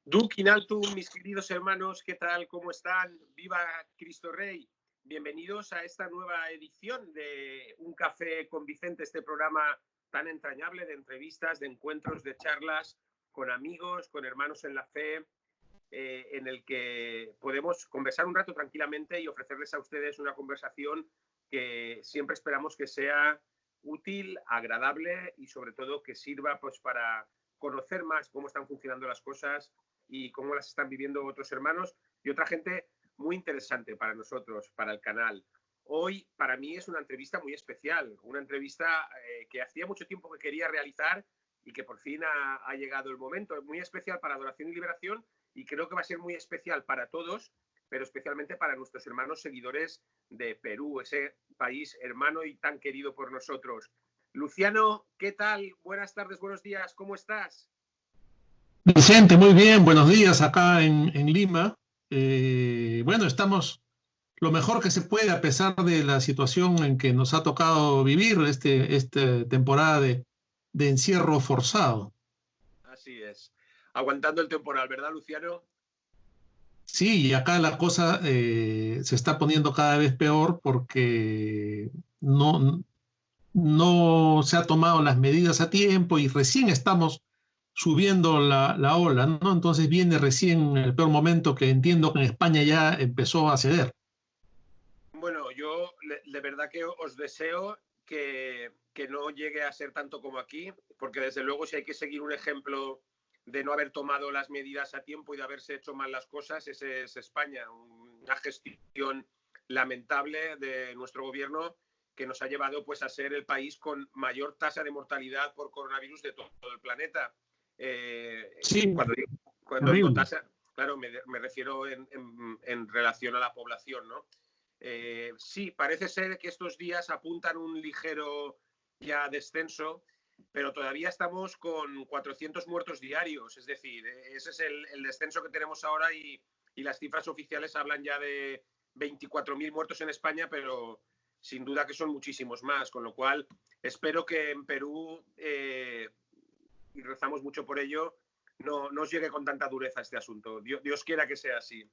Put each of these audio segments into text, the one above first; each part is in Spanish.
Duc in altum, mis queridos hermanos, ¿qué tal? ¿Cómo están? ¡Viva Cristo Rey! Bienvenidos a esta nueva edición de Un Café con Vicente, este programa tan entrañable de entrevistas, de encuentros, de charlas con amigos, con hermanos en la fe, en el que podemos conversar un rato tranquilamente y ofrecerles a ustedes una conversación que siempre esperamos que sea útil, agradable y sobre todo que sirva pues para conocer más cómo están funcionando las cosas y cómo las están viviendo otros hermanos y otra gente muy interesante para nosotros, para el canal. Hoy para mí es una entrevista muy especial, una entrevista que hacía mucho tiempo que quería realizar y que por fin ha llegado el momento. Es muy especial para Adoración y Liberación y creo que va a ser muy especial para todos, pero especialmente para nuestros hermanos seguidores de Perú, ese país hermano y tan querido por nosotros. Luciano, ¿qué tal? Buenas tardes, buenos días, ¿cómo estás? Vicente, muy bien, buenos días acá en Lima. Bueno, estamos lo mejor que se puede a pesar de la situación en que nos ha tocado vivir esta temporada de encierro forzado. Así es, aguantando el temporal, ¿verdad, Luciano? Sí, y acá la cosa se está poniendo cada vez peor porque no se ha tomado las medidas a tiempo y recién estamos subiendo la ola, ¿no? Entonces viene recién el peor momento que entiendo que en España ya empezó a ceder. Bueno, yo de verdad que os deseo que no llegue a ser tanto como aquí, porque desde luego si hay que seguir un ejemplo de no haber tomado las medidas a tiempo y de haberse hecho mal las cosas, ese es España. Una gestión lamentable de nuestro gobierno que nos ha llevado pues a ser el país con mayor tasa de mortalidad por coronavirus de todo el planeta. Sí, cuando digo tasa, claro, me refiero en relación a la población, ¿no? Sí, parece ser que estos días apuntan un ligero ya descenso, pero todavía estamos con 400 muertos diarios. Es decir, ese es el descenso que tenemos ahora y las cifras oficiales hablan ya de 24.000 muertos en España, pero sin duda que son muchísimos más. Con lo cual, espero que en Perú, y rezamos mucho por ello, no os llegue con tanta dureza este asunto. Dios quiera que sea así.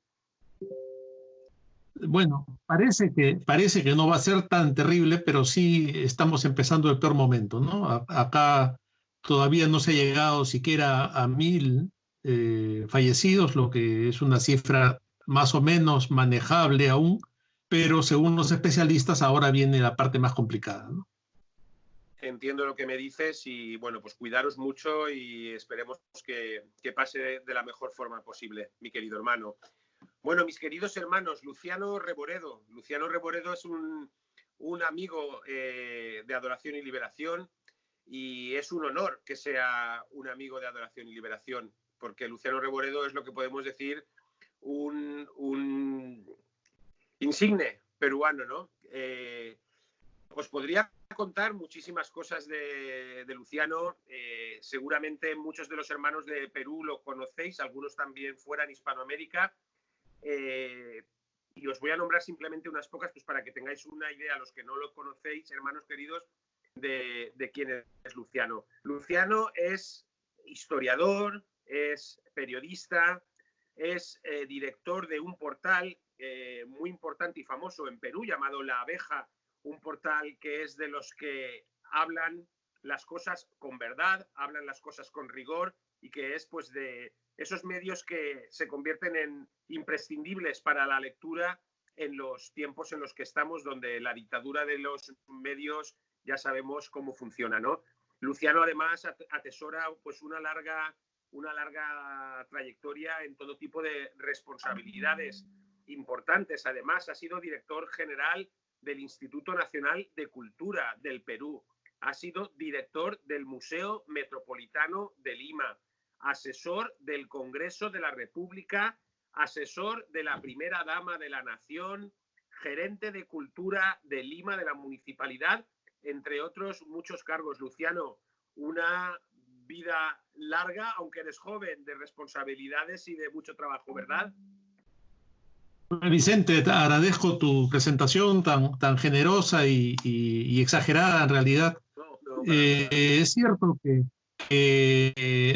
Bueno, parece que no va a ser tan terrible, pero sí estamos empezando el peor momento, ¿no? Acá todavía no se ha llegado siquiera a 1.000 fallecidos, lo que es una cifra más o menos manejable aún, pero según los especialistas ahora viene la parte más complicada, ¿no? Entiendo lo que me dices y bueno, pues cuidaros mucho y esperemos que pase de la mejor forma posible, mi querido hermano. Bueno, mis queridos hermanos, Luciano Reboredo. Luciano Reboredo es un amigo de Adoración y Liberación y es un honor que sea un amigo de Adoración y Liberación, porque Luciano Reboredo es lo que podemos decir un insigne peruano, ¿no? Os podría contar muchísimas cosas de Luciano. Seguramente muchos de los hermanos de Perú lo conocéis, algunos también fuera en Hispanoamérica. Y os voy a nombrar simplemente unas pocas pues para que tengáis una idea, los que no lo conocéis, hermanos queridos, de quién es Luciano. Luciano es historiador, es periodista, es director de un portal muy importante y famoso en Perú llamado La Abeja, un portal que es de los que hablan las cosas con verdad, hablan las cosas con rigor y que es pues de esos medios que se convierten en imprescindibles para la lectura en los tiempos en los que estamos, donde la dictadura de los medios ya sabemos cómo funciona, ¿no? Luciano además atesora pues una larga trayectoria en todo tipo de responsabilidades importantes. Además ha sido director general del Instituto Nacional de Cultura del Perú, ha sido director del Museo Metropolitano de Lima, asesor del Congreso de la República, asesor de la Primera Dama de la Nación, gerente de Cultura de Lima, de la Municipalidad, entre otros muchos cargos. Luciano, una vida larga, aunque eres joven, de responsabilidades y de mucho trabajo, ¿verdad? Vicente, te agradezco tu presentación tan generosa y exagerada en realidad. No, para nada. Es cierto que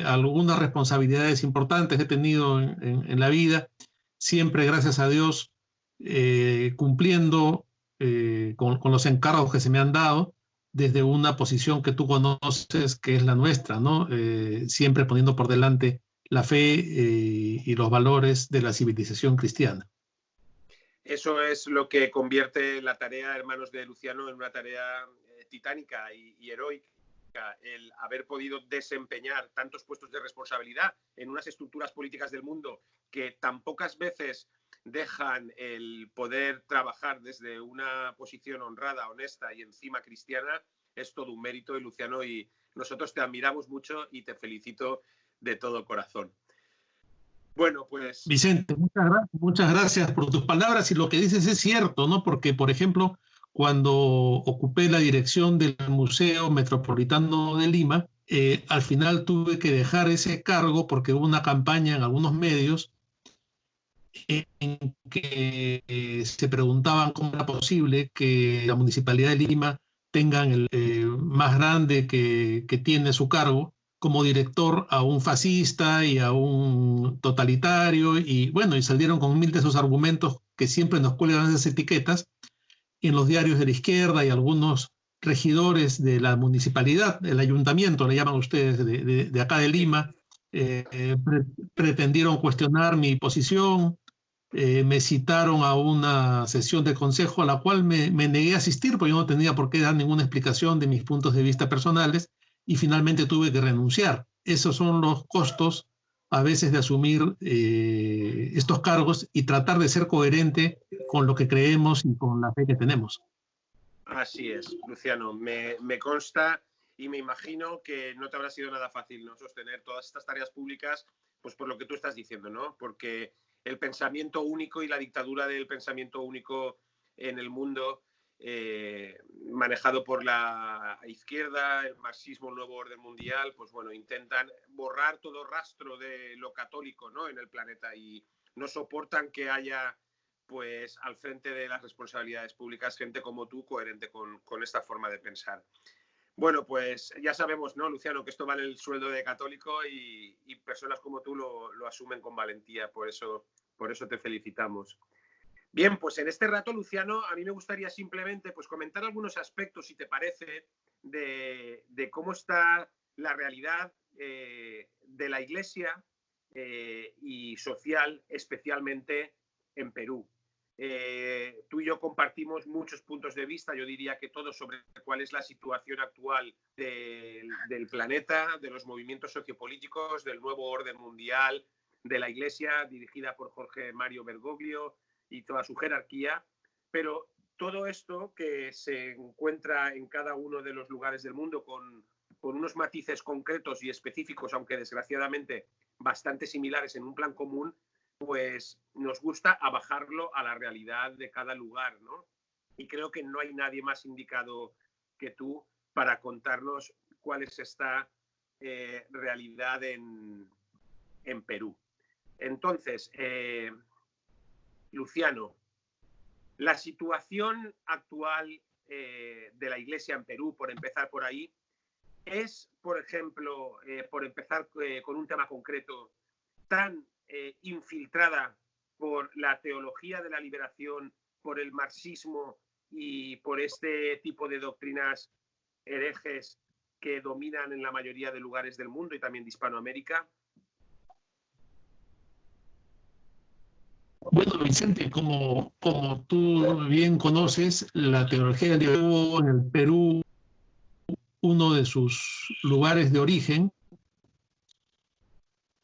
algunas responsabilidades importantes he tenido en la vida, siempre, gracias a Dios, cumpliendo con los encargos que se me han dado, desde una posición que tú conoces, que es la nuestra, ¿no? Siempre poniendo por delante la fe y los valores de la civilización cristiana. Eso es lo que convierte la tarea, hermanos de Luciano, en una tarea titánica y heroica. El haber podido desempeñar tantos puestos de responsabilidad en unas estructuras políticas del mundo que tan pocas veces dejan el poder trabajar desde una posición honrada, honesta y encima cristiana, es todo un mérito, y Luciano, y nosotros te admiramos mucho y te felicito de todo corazón. Bueno, pues... Vicente, muchas gracias por tus palabras, y lo que dices es cierto, ¿no? Porque, por ejemplo, cuando ocupé la dirección del Museo Metropolitano de Lima, al final tuve que dejar ese cargo porque hubo una campaña en algunos medios en que se preguntaban cómo era posible que la Municipalidad de Lima tengan el más grande que tiene su cargo como director a un fascista y a un totalitario, y bueno, y salieron con mil de esos argumentos que siempre nos cuelgan esas etiquetas en los diarios de la izquierda, y algunos regidores de la municipalidad, el ayuntamiento, le llaman ustedes, de acá de Lima, pretendieron cuestionar mi posición, me citaron a una sesión de consejo a la cual me negué a asistir, porque yo no tenía por qué dar ninguna explicación de mis puntos de vista personales, y finalmente tuve que renunciar. Esos son los costos a veces de asumir estos cargos y tratar de ser coherente con lo que creemos y con la fe que tenemos. Así es, Luciano, me consta y me imagino que no te habrá sido nada fácil, ¿no?, sostener todas estas tareas públicas, pues por lo que tú estás diciendo, ¿no? Porque el pensamiento único y la dictadura del pensamiento único en el mundo, manejado por la izquierda, el marxismo, el nuevo orden mundial, pues bueno, intentan borrar todo rastro de lo católico, ¿no?, en el planeta, y no soportan que haya, pues, al frente de las responsabilidades públicas gente como tú, coherente con esta forma de pensar. Bueno, pues ya sabemos, ¿no, Luciano?, que esto vale el sueldo de católico, y personas como tú lo asumen con valentía. Por eso te felicitamos. Bien, pues en este rato, Luciano, a mí me gustaría simplemente, pues, comentar algunos aspectos, si te parece, de cómo está la realidad de la Iglesia y social, especialmente en Perú. Tú y yo compartimos muchos puntos de vista, yo diría que todos, sobre cuál es la situación actual del planeta, de los movimientos sociopolíticos, del nuevo orden mundial, de la Iglesia dirigida por Jorge Mario Bergoglio y toda su jerarquía, pero todo esto que se encuentra en cada uno de los lugares del mundo con unos matices concretos y específicos, aunque desgraciadamente bastante similares en un plan común, pues nos gusta abajarlo a la realidad de cada lugar, ¿no? Y creo que no hay nadie más indicado que tú para contarnos cuál es esta realidad en Perú. Entonces, Luciano, la situación actual de la Iglesia en Perú, por empezar por ahí, es, por ejemplo, por empezar con un tema concreto, tan infiltrada por la teología de la liberación, por el marxismo y por este tipo de doctrinas herejes que dominan en la mayoría de lugares del mundo y también de Hispanoamérica. Bueno, Vicente, como tú bien conoces, la teología de Dios en el Perú, uno de sus lugares de origen,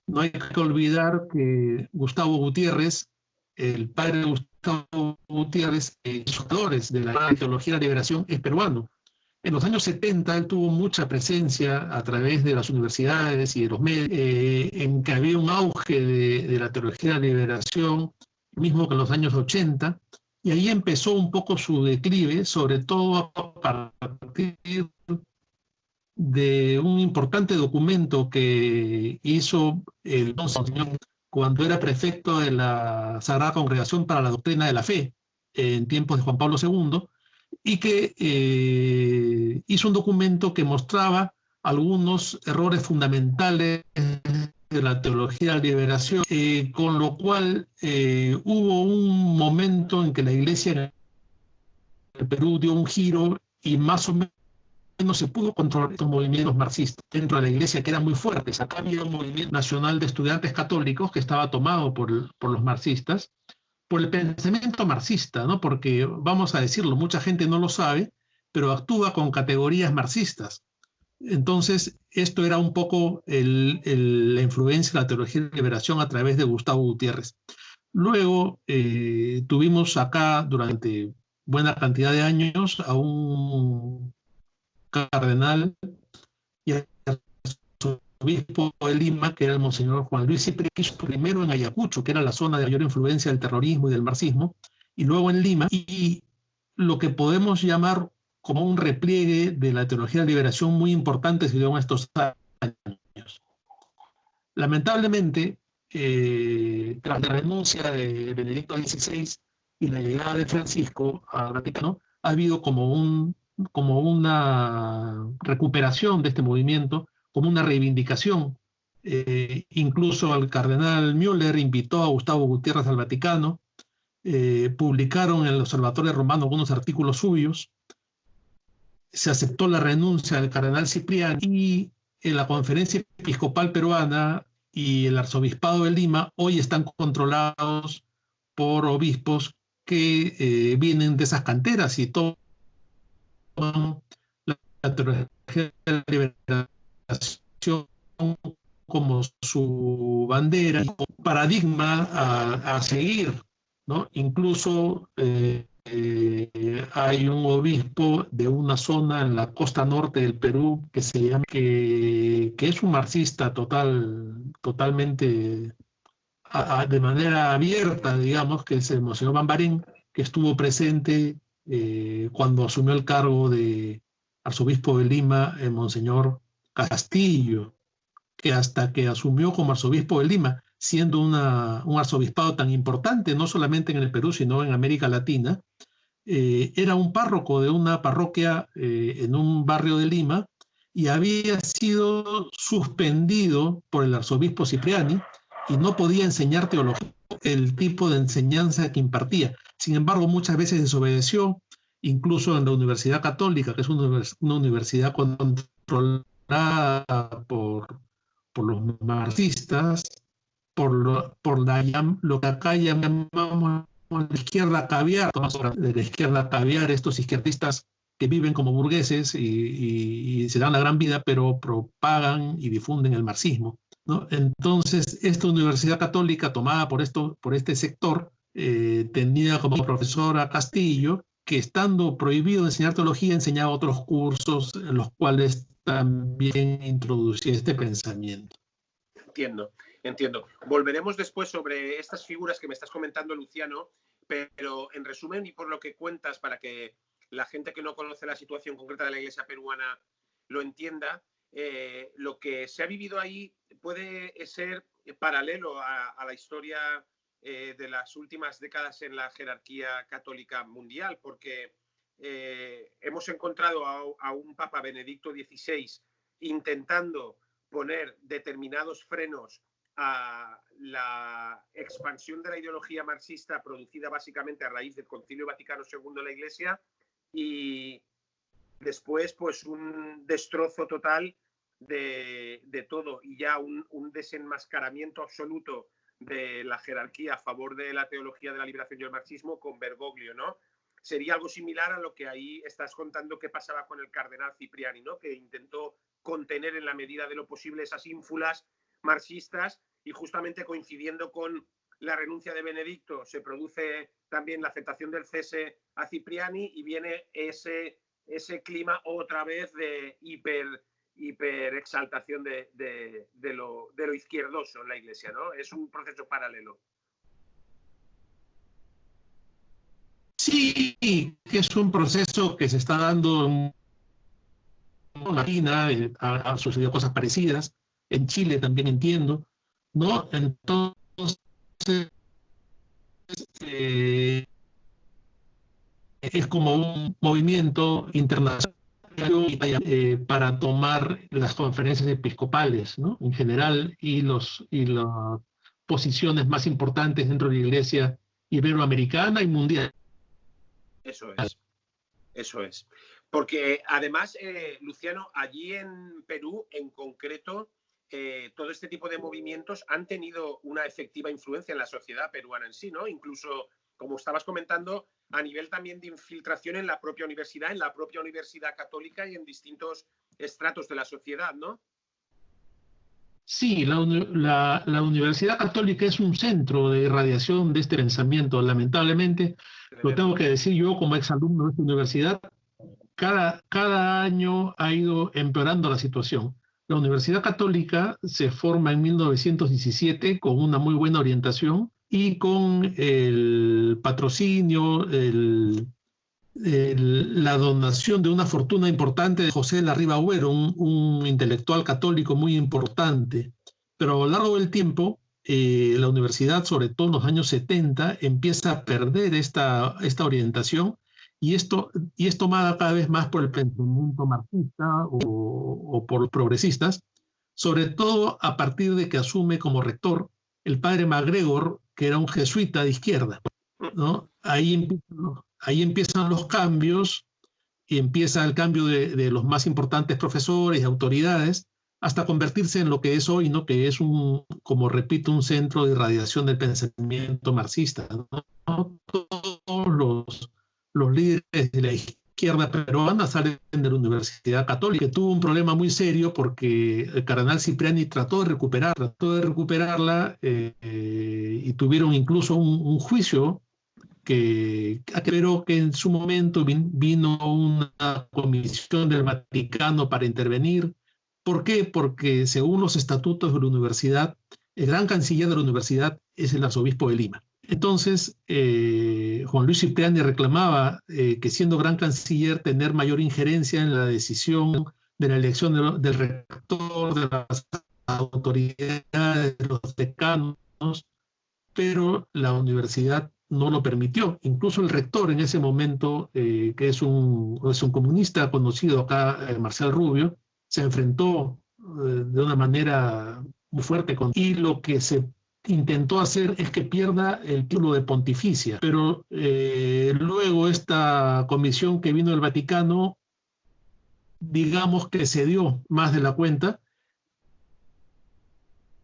no hay que olvidar que Gustavo Gutiérrez, el padre Gustavo Gutiérrez, fundadores de la teología de la liberación, es peruano. En los años 70 él tuvo mucha presencia a través de las universidades y de los medios, en que había un auge de la teología de la liberación, mismo que en los años 80, y ahí empezó un poco su declive, sobre todo a partir de un importante documento que hizo el Monseñor cuando era prefecto de la Sagrada Congregación para la Doctrina de la Fe, en tiempos de Juan Pablo II, y que hizo un documento que mostraba algunos errores fundamentales de la teología de la liberación, con lo cual hubo un momento en que la Iglesia en el Perú dio un giro y más o menos no se pudo controlar estos movimientos marxistas dentro de la Iglesia, que eran muy fuertes. Acá había un movimiento nacional de estudiantes católicos que estaba tomado por los marxistas, por el pensamiento marxista, ¿no? Porque, vamos a decirlo, mucha gente no lo sabe, pero actúa con categorías marxistas. Entonces, esto era un poco la influencia de la teología de liberación a través de Gustavo Gutiérrez. Luego tuvimos acá durante buena cantidad de años a un cardenal y arzobispo de Lima, que era el monseñor Juan Luis Cipriani, primero en Ayacucho, que era la zona de mayor influencia del terrorismo y del marxismo, y luego en Lima, y lo que podemos llamar como un repliegue de la teología de liberación muy importante se dio en estos años. Lamentablemente, tras la renuncia de Benedicto XVI y la llegada de Francisco al Vaticano, ha habido como una recuperación de este movimiento, como una reivindicación. Incluso el cardenal Müller invitó a Gustavo Gutiérrez al Vaticano, publicaron en el Observatorio Romano algunos artículos suyos, se aceptó la renuncia del cardenal Cipriani y en la Conferencia Episcopal Peruana y el Arzobispado de Lima hoy están controlados por obispos que vienen de esas canteras y toman la teología de la liberación como su bandera y como paradigma a seguir, ¿no? Incluso hay un obispo de una zona en la costa norte del Perú que se llama, que es un marxista totalmente de manera abierta, digamos, que es el Monseñor Bambarín, que estuvo presente cuando asumió el cargo de arzobispo de Lima, el Monseñor Castillo, que hasta que asumió como arzobispo de Lima, siendo un arzobispado tan importante, no solamente en el Perú, sino en América Latina, era un párroco de una parroquia en un barrio de Lima y había sido suspendido por el arzobispo Cipriani y no podía enseñar teología, el tipo de enseñanza que impartía. Sin embargo, muchas veces desobedeció, incluso en la Universidad Católica, que es una universidad controlada por los marxistas, lo que acá llamamos la izquierda caviar, de la izquierda caviar, estos izquierdistas que viven como burgueses y se dan la gran vida, pero propagan y difunden el marxismo, ¿no? Entonces, esta universidad católica tomada por este sector tenía como profesora Castillo, que estando prohibido de enseñar teología, enseñaba otros cursos en los cuales también introducía este pensamiento. Entiendo. Volveremos después sobre estas figuras que me estás comentando, Luciano, pero en resumen y por lo que cuentas, para que la gente que no conoce la situación concreta de la Iglesia peruana lo entienda, lo que se ha vivido ahí puede ser paralelo a la historia de las últimas décadas en la jerarquía católica mundial, porque hemos encontrado a un Papa Benedicto XVI intentando poner determinados frenos a la expansión de la ideología marxista producida básicamente a raíz del Concilio Vaticano II de la Iglesia, y después pues un destrozo total de todo y ya un desenmascaramiento absoluto de la jerarquía a favor de la teología de la liberación y el marxismo con Bergoglio, ¿no? Sería algo similar a lo que ahí estás contando que pasaba con el cardenal Cipriani, ¿no? Que intentó contener en la medida de lo posible esas ínfulas marxistas, y justamente coincidiendo con la renuncia de Benedicto se produce también la aceptación del cese a Cipriani y viene ese clima otra vez de hiper exaltación de lo izquierdoso en la Iglesia, ¿no? Es un proceso paralelo. Sí, que es un proceso que se está dando en Argentina, han sucedido cosas parecidas, en Chile también entiendo, ¿no? Entonces, es como un movimiento internacional para tomar las conferencias episcopales, ¿no? En general, y las posiciones más importantes dentro de la Iglesia iberoamericana y mundial. Eso es, eso es. Porque además, Luciano, allí en Perú, en concreto, todo este tipo de movimientos han tenido una efectiva influencia en la sociedad peruana en sí, ¿no? Incluso, como estabas comentando, a nivel también de infiltración en la propia universidad católica y en distintos estratos de la sociedad, ¿no? Sí, la Universidad Católica es un centro de irradiación de este pensamiento. Lamentablemente, lo tengo que decir yo como exalumno de esta universidad, cada año ha ido empeorando la situación. La Universidad Católica se forma en 1917 con una muy buena orientación y con el patrocinio, la donación de una fortuna importante de José de la Riva Agüero, un intelectual católico muy importante. Pero a lo largo del tiempo, la universidad, sobre todo en los años 70, empieza a perder esta orientación y es tomada cada vez más por el pensamiento marxista o por los progresistas, sobre todo a partir de que asume como rector el padre MacGregor, que era un jesuita de izquierda, ¿no? Ahí empiezan los cambios y empieza el cambio de los más importantes profesores y autoridades hasta convertirse en lo que es hoy, ¿no? Que es como repito, un centro de irradiación del pensamiento marxista, ¿no? Todos los líderes de la izquierda peruana salen de la Universidad Católica, que tuvo un problema muy serio porque el cardenal Cipriani trató de recuperarla y tuvieron incluso un juicio pero que en su momento vino una comisión del Vaticano para intervenir. ¿Por qué? Porque según los estatutos de la universidad, el gran canciller de la universidad es el arzobispo de Lima. Entonces, Juan Luis Cipriani reclamaba que siendo gran canciller tener mayor injerencia en la decisión de la elección del rector, de las autoridades, de los decanos, pero la universidad no lo permitió. Incluso el rector en ese momento, que es un comunista conocido acá, Marcial Rubio, se enfrentó de una manera muy fuerte y lo que se intentó hacer es que pierda el título de pontificia. Pero luego esta comisión que vino del Vaticano, digamos que cedió más de la cuenta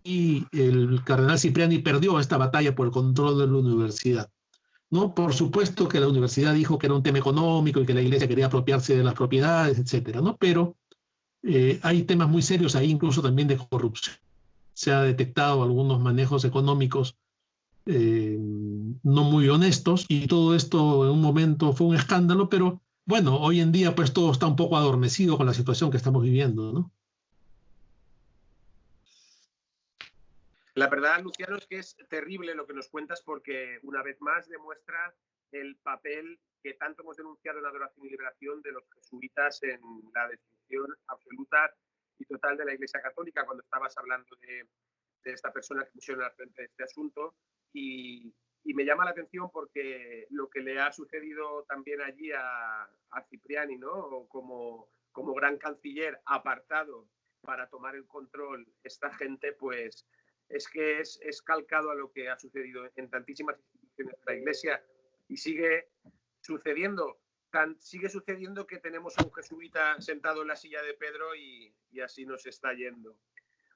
y el cardenal Cipriani perdió esta batalla por el control de la universidad. ¿No? Por supuesto que la universidad dijo que era un tema económico y que la iglesia quería apropiarse de las propiedades, etcétera, ¿no? Pero hay temas muy serios ahí, incluso también de corrupción. Se ha detectado algunos manejos económicos no muy honestos y todo esto en un momento fue un escándalo, pero bueno, hoy en día pues todo está un poco adormecido con la situación que estamos viviendo, ¿no? La verdad, Luciano, es que es terrible lo que nos cuentas porque una vez más demuestra el papel que tanto hemos denunciado en Adoración y Liberación de los jesuitas en la destrucción absoluta y total de la Iglesia Católica, cuando estabas hablando de esta persona que pusieron al frente de este asunto. Y me llama la atención porque lo que le ha sucedido también allí a Cipriani, ¿no? Como gran canciller apartado para tomar el control esta gente, pues es que es calcado a lo que ha sucedido en tantísimas instituciones de la Iglesia y sigue sucediendo. Sigue sucediendo que tenemos a un jesuita sentado en la silla de Pedro y así nos está yendo.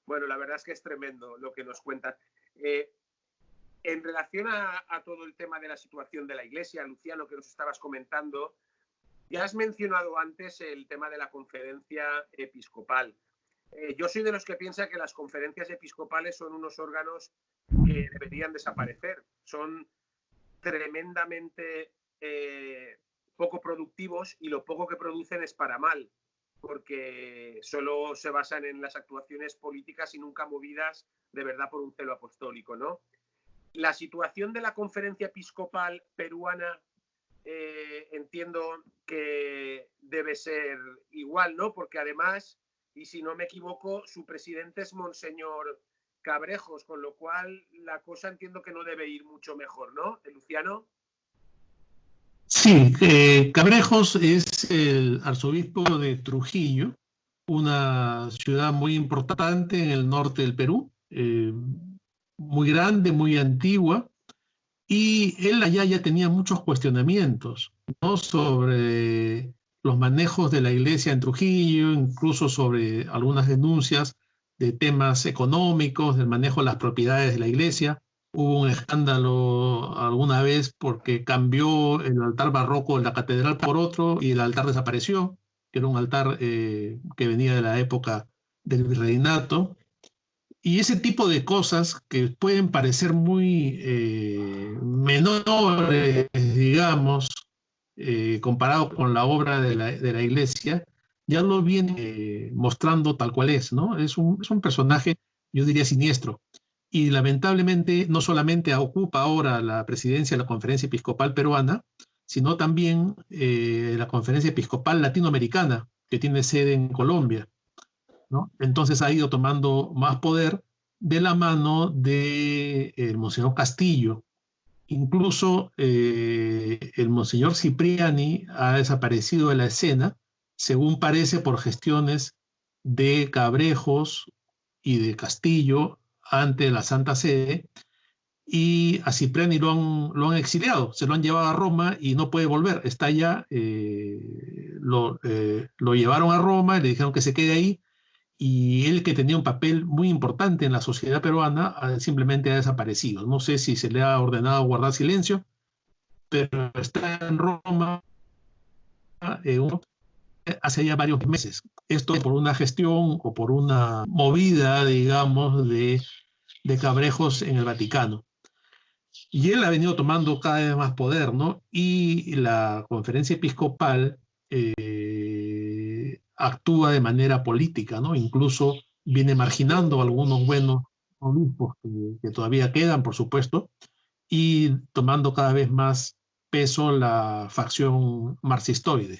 Bueno, la verdad es que es tremendo lo que nos cuentas. En relación a todo el tema de la situación de la Iglesia, Luciano, que nos estabas comentando, ya has mencionado antes el tema de la conferencia episcopal. Yo soy de los que piensa que las conferencias episcopales son unos órganos que deberían desaparecer. Son tremendamente poco productivos y lo poco que producen es para mal, porque solo se basan en las actuaciones políticas y nunca movidas de verdad por un celo apostólico, ¿no? La situación de la conferencia episcopal peruana entiendo que debe ser igual, ¿no? Porque además, y si no me equivoco, su presidente es Monseñor Cabrejos, con lo cual la cosa entiendo que no debe ir mucho mejor, ¿no, Luciano? Sí, Cabrejos es el arzobispo de Trujillo, una ciudad muy importante en el norte del Perú, muy grande, muy antigua, y él allá ya tenía muchos cuestionamientos, ¿no? Sobre los manejos de la iglesia en Trujillo, incluso sobre algunas denuncias de temas económicos, del manejo de las propiedades de la iglesia. Hubo un escándalo alguna vez porque cambió el altar barroco de la catedral por otro y el altar desapareció, que era un altar que venía de la época del virreinato. Y ese tipo de cosas que pueden parecer muy menores, digamos, comparado con la obra de la iglesia, ya lo viene mostrando tal cual es, ¿no? Es un personaje, yo diría, siniestro. Y lamentablemente no solamente ocupa ahora la presidencia de la Conferencia Episcopal Peruana, sino también la Conferencia Episcopal Latinoamericana, que tiene sede en Colombia, ¿no? Entonces ha ido tomando más poder de la mano de el Monseñor Castillo. Incluso el Monseñor Cipriani ha desaparecido de la escena, según parece por gestiones de Cabrejos y de Castillo ante la Santa Sede, y a Cipriani lo han exiliado, se lo han llevado a Roma y no puede volver, está allá, lo llevaron a Roma, le dijeron que se quede ahí, y él, que tenía un papel muy importante en la sociedad peruana, simplemente ha desaparecido. No sé si se le ha ordenado guardar silencio, pero está en Roma eh, hace ya varios meses. Esto por una gestión o por una movida, digamos, de Cabrejos en el Vaticano. Y él ha venido tomando cada vez más poder, ¿no? Y la conferencia episcopal actúa de manera política, ¿no? Incluso viene marginando a algunos buenos obispos que todavía quedan, por supuesto, y tomando cada vez más peso la facción marxistoide.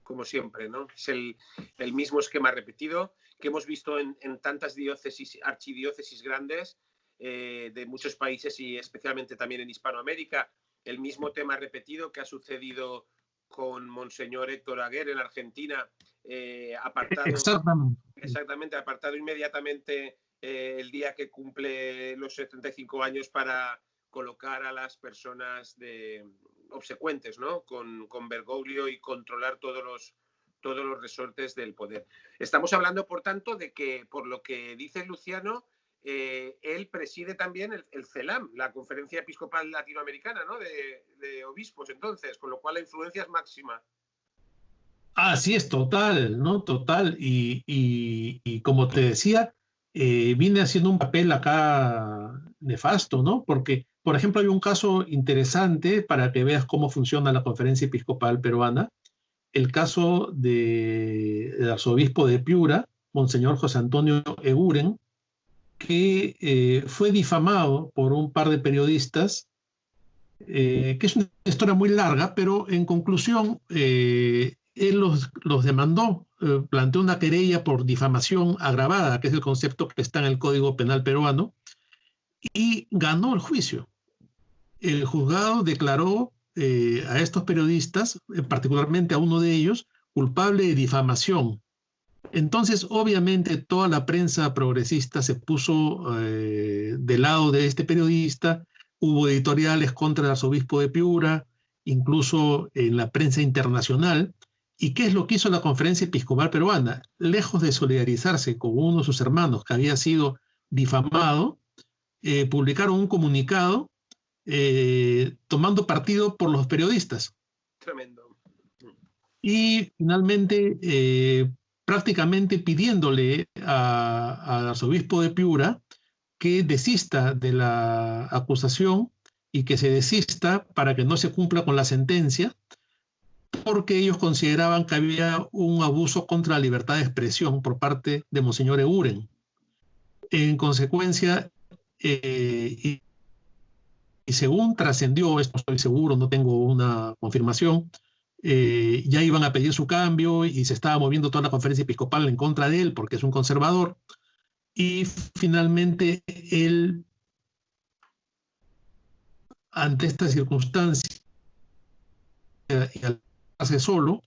Como siempre, ¿no? Es el mismo esquema repetido que hemos visto en tantas diócesis, archidiócesis grandes de muchos países y especialmente también en Hispanoamérica. El mismo tema repetido que ha sucedido con Monseñor Héctor Aguer en Argentina, apartado, exactamente, apartado inmediatamente el día que cumple los 75 años para colocar a las personas obsecuentes, ¿no? con Bergoglio y controlar todos los resortes del poder. Estamos hablando, por tanto, de que, por lo que dice Luciano, él preside también el CELAM, la Conferencia Episcopal Latinoamericana, ¿no? de obispos, entonces, con lo cual la influencia es máxima. Sí, es total, ¿no? Total. Y como te decía, viene haciendo un papel acá nefasto, ¿no? Porque, por ejemplo, hay un caso interesante para que veas cómo funciona la Conferencia Episcopal Peruana, el caso del arzobispo de Piura, Monseñor José Antonio Eguren, que fue difamado por un par de periodistas, que es una historia muy larga, pero en conclusión, él los demandó, planteó una querella por difamación agravada, que es el concepto que está en el Código Penal peruano, y ganó el juicio. El juzgado declaró a estos periodistas, particularmente a uno de ellos, culpable de difamación. Entonces, obviamente, toda la prensa progresista se puso del lado de este periodista. Hubo editoriales contra el arzobispo de Piura, incluso en la prensa internacional. ¿Y qué es lo que hizo la Conferencia Episcopal Peruana? Lejos de solidarizarse con uno de sus hermanos que había sido difamado, publicaron un comunicado tomando partido por los periodistas. Tremendo. Y finalmente, prácticamente pidiéndole al arzobispo de Piura que desista de la acusación y que se desista para que no se cumpla con la sentencia, porque ellos consideraban que había un abuso contra la libertad de expresión por parte de Monseñor Eguren. En consecuencia, y según trascendió, esto estoy seguro, no tengo una confirmación, ya iban a pedir su cambio y se estaba moviendo toda la conferencia episcopal en contra de él porque es un conservador. Y finalmente él, ante esta circunstancia, y al hace solo,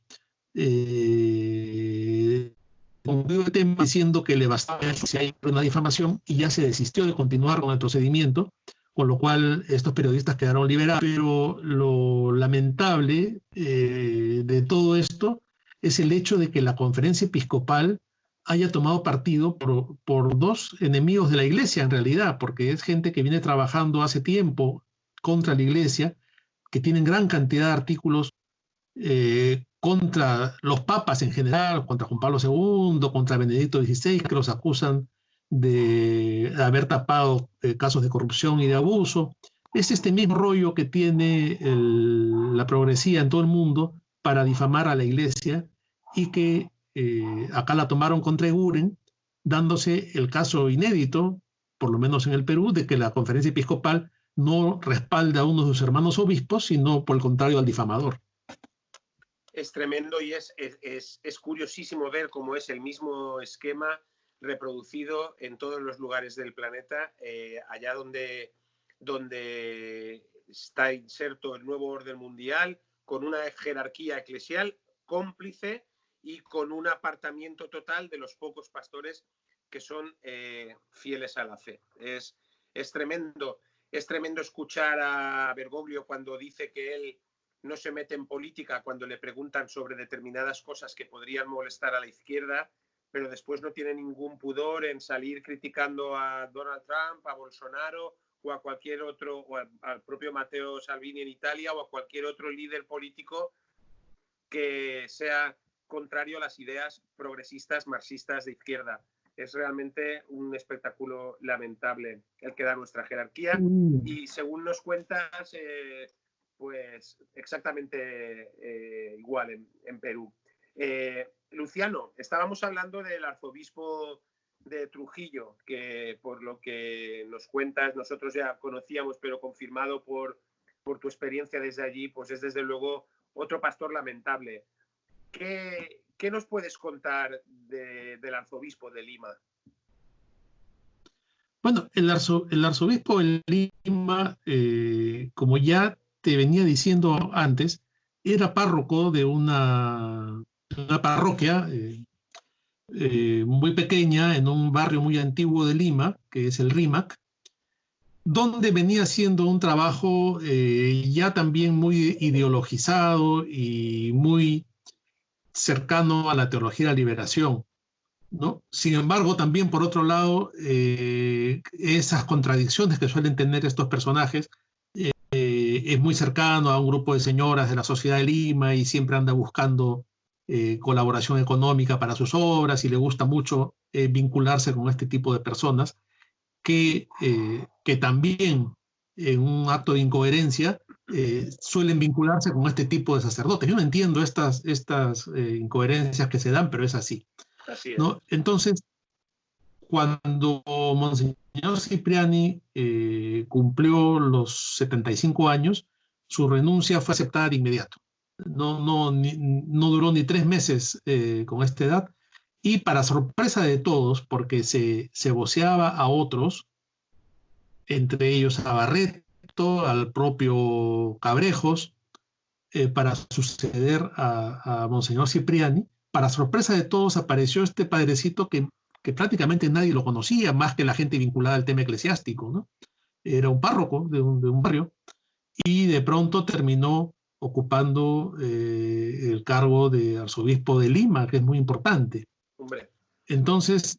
concluyó el tema diciendo que le bastaba si hay una difamación y ya se desistió de continuar con el procedimiento, con lo cual estos periodistas quedaron liberados. Pero lo lamentable de todo esto es el hecho de que la conferencia episcopal haya tomado partido por dos enemigos de la iglesia en realidad, porque es gente que viene trabajando hace tiempo contra la iglesia, que tienen gran cantidad de artículos contra los papas en general, contra Juan Pablo II, contra Benedicto XVI, que los acusan de haber tapado casos de corrupción y de abuso. Es este mismo rollo que tiene la progresía en todo el mundo para difamar a la iglesia y que acá la tomaron contra Eguren, dándose el caso inédito, por lo menos en el Perú, de que la conferencia episcopal no respalda a uno de sus hermanos obispos, sino por el contrario al difamador. Es tremendo y es curiosísimo ver cómo es el mismo esquema reproducido en todos los lugares del planeta, allá donde está inserto el nuevo orden mundial, con una jerarquía eclesial cómplice y con un apartamiento total de los pocos pastores que son fieles a la fe. Es tremendo escuchar a Bergoglio cuando dice que él no se mete en política cuando le preguntan sobre determinadas cosas que podrían molestar a la izquierda, pero después no tiene ningún pudor en salir criticando a Donald Trump, a Bolsonaro o a cualquier otro, o al propio Matteo Salvini en Italia, o a cualquier otro líder político que sea contrario a las ideas progresistas marxistas de izquierda. Es realmente un espectáculo lamentable el que da nuestra jerarquía y según nos cuentas, pues exactamente igual en Perú. Luciano, estábamos hablando del arzobispo de Trujillo, que por lo que nos cuentas nosotros ya conocíamos, pero confirmado por tu experiencia desde allí, pues es desde luego otro pastor lamentable. ¿Qué nos puedes contar del arzobispo de Lima? Bueno, el arzobispo de Lima, como ya te venía diciendo antes, era párroco de una parroquia muy pequeña en un barrio muy antiguo de Lima, que es el Rímac, donde venía haciendo un trabajo ya también muy ideologizado y muy cercano a la teología de la liberación, ¿no? Sin embargo, también por otro lado, esas contradicciones que suelen tener estos personajes, es muy cercano a un grupo de señoras de la sociedad de Lima y siempre anda buscando colaboración económica para sus obras y le gusta mucho vincularse con este tipo de personas que también en un acto de incoherencia suelen vincularse con este tipo de sacerdotes. Yo no entiendo estas incoherencias que se dan, pero es así. Así es. ¿No? Entonces, cuando Monseñor Cipriani cumplió los 75 años, su renuncia fue aceptada de inmediato. No duró ni 3 meses con esta edad, y para sorpresa de todos, porque se voceaba a otros, entre ellos a Barreto, al propio Cabrejos, para suceder a Monseñor Cipriani. Para sorpresa de todos apareció este padrecito que prácticamente nadie lo conocía, más que la gente vinculada al tema eclesiástico, ¿no? Era un párroco de un barrio y de pronto terminó ocupando el cargo de arzobispo de Lima, que es muy importante. Hombre. Entonces,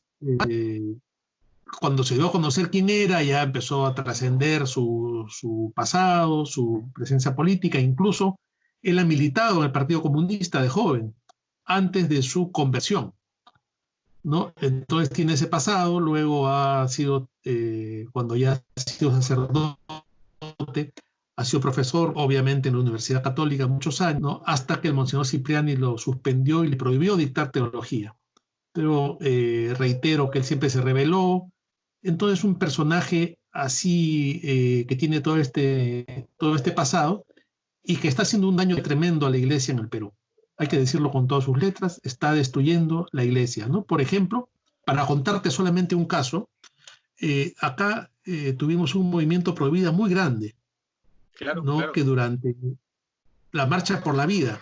cuando se dio a conocer quién era, ya empezó a trascender su pasado, su presencia política. Incluso él ha militado en el Partido Comunista de joven, antes de su conversión, ¿no? Entonces tiene ese pasado. Luego ha sido, cuando ya ha sido sacerdote, ha sido profesor, obviamente, en la Universidad Católica muchos años, ¿no? Hasta que el Monseñor Cipriani lo suspendió y le prohibió dictar teología. Pero reitero que él siempre se rebeló. Entonces, un personaje así que tiene todo este pasado y que está haciendo un daño tremendo a la iglesia en el Perú. Hay que decirlo con todas sus letras, está destruyendo la iglesia, ¿no? Por ejemplo, para contarte solamente un caso, acá tuvimos un movimiento pro vida muy grande, Claro, ¿no? claro. Que durante la Marcha por la Vida,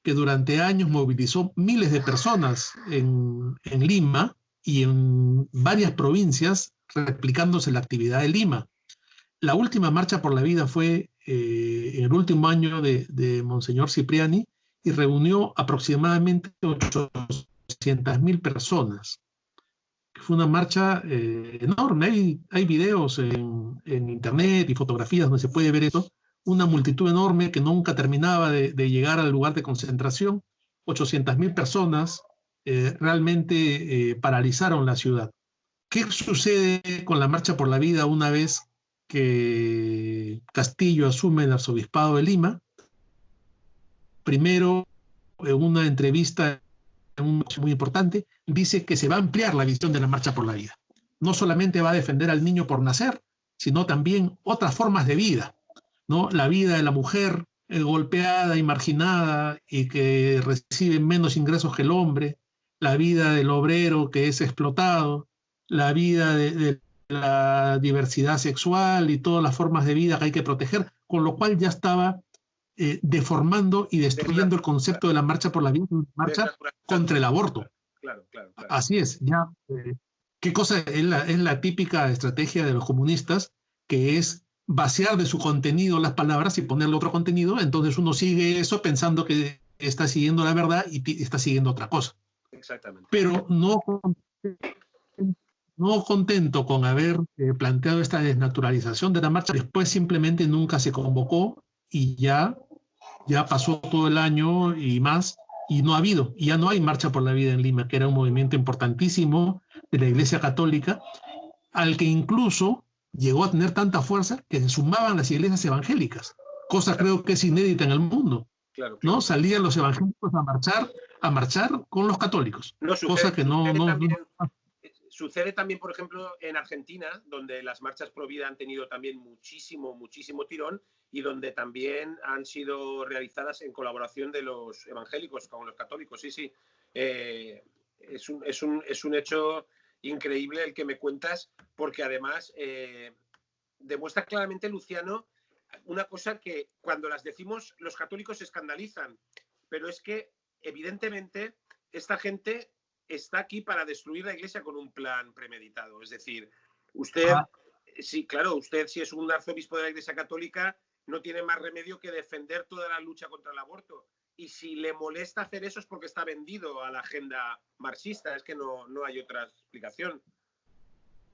que durante años movilizó miles de personas en Lima y en varias provincias, replicándose la actividad de Lima. La última Marcha por la Vida fue en el último año de Monseñor Cipriani y reunió aproximadamente 800.000 personas. Fue una marcha enorme. Hay videos en internet y fotografías donde se puede ver eso. Una multitud enorme que nunca terminaba de llegar al lugar de concentración. 800.000 personas realmente paralizaron la ciudad. ¿Qué sucede con la Marcha por la Vida una vez que Castillo asume el arzobispado de Lima? Primero, en una entrevista muy importante, dice que se va a ampliar la visión de la Marcha por la Vida. No solamente va a defender al niño por nacer, sino también otras formas de vida, ¿no? La vida de la mujer golpeada y marginada y que recibe menos ingresos que el hombre, la vida del obrero que es explotado, la vida de la diversidad sexual y todas las formas de vida que hay que proteger, con lo cual ya estaba deformando y destruyendo el concepto de la Marcha por la Vida, marcha contra el aborto. Claro, claro, claro. Así es, ya. ¿Qué cosa es la típica estrategia de los comunistas, que es vaciar de su contenido las palabras y ponerle otro contenido? Entonces uno sigue eso pensando que está siguiendo la verdad y está siguiendo otra cosa. Exactamente. Pero no contento con haber planteado esta desnaturalización de la marcha, después simplemente nunca se convocó y ya pasó todo el año y más, y no ha habido, y ya no hay Marcha por la Vida en Lima, que era un movimiento importantísimo de la Iglesia Católica, al que incluso llegó a tener tanta fuerza que se sumaban las iglesias evangélicas, cosa creo que es inédita en el mundo. Claro. ¿No? Salían los evangélicos a marchar con los católicos, cosa que Sucede también, por ejemplo, en Argentina, donde las marchas pro vida han tenido también muchísimo tirón y donde también han sido realizadas en colaboración de los evangélicos con los católicos. Sí, sí. Es un hecho increíble el que me cuentas, porque además demuestra claramente, Luciano, una cosa que cuando las decimos los católicos se escandalizan, pero es que evidentemente esta gente está aquí para destruir la Iglesia con un plan premeditado. Es decir, usted, sí, claro, usted si es un arzobispo de la Iglesia Católica no tiene más remedio que defender toda la lucha contra el aborto. Y si le molesta hacer eso es porque está vendido a la agenda marxista. Es que no hay otra explicación.